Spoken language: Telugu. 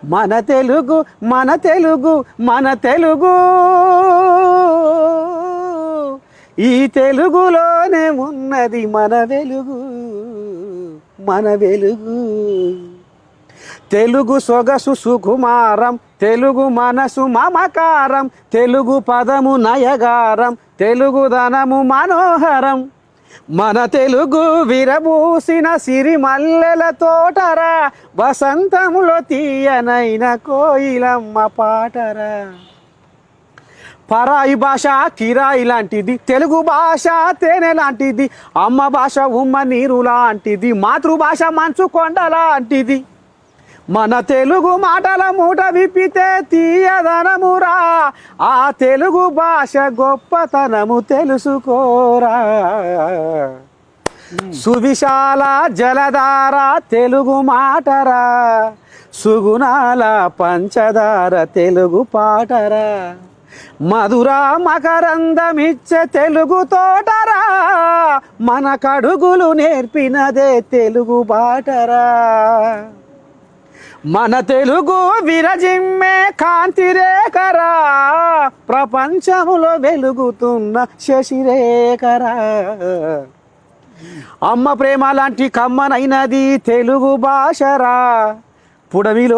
మన తెలుగు మన తెలుగు మన తెలుగు ఈ తెలుగులోనే ఉన్నది మన వెలుగు మన వెలుగు తెలుగు సొగసు సుకుమారం తెలుగు మనసు మమకారం తెలుగు పదము నయగారం తెలుగు ధనము మనోహరం మన తెలుగు విరబూసిన సిరిమల్లెల తోటరా వసంతములో తీయనైన కోయిలమ్మ పాటరా పరాయి భాష కిరాయి లాంటిది తెలుగు భాష తేనె లాంటిది అమ్మ భాష ఉమ్మ నీరు లాంటిది మాతృభాష మంచు కొండ లాంటిది మన తెలుగు మాటల మూట విప్పితే తీయదనమురా ఆ తెలుగు భాష గొప్పతనము తెలుసుకోరా సువిశాల జలధార తెలుగు మాటరా సుగుణాల పంచదార తెలుగు పాటరా మధుర మకరందమిచ్చే తెలుగు తోటరా మన కడుగులు నేర్పినదే తెలుగు బాటరా మన తెలుగు విరజిమ్మే కాంతి రేఖరా ప్రపంచములో వెలుగుతున్న శశిరేఖరా అమ్మ ప్రేమ లాంటి కమ్మనైనది తెలుగు భాషరా పుడమిలో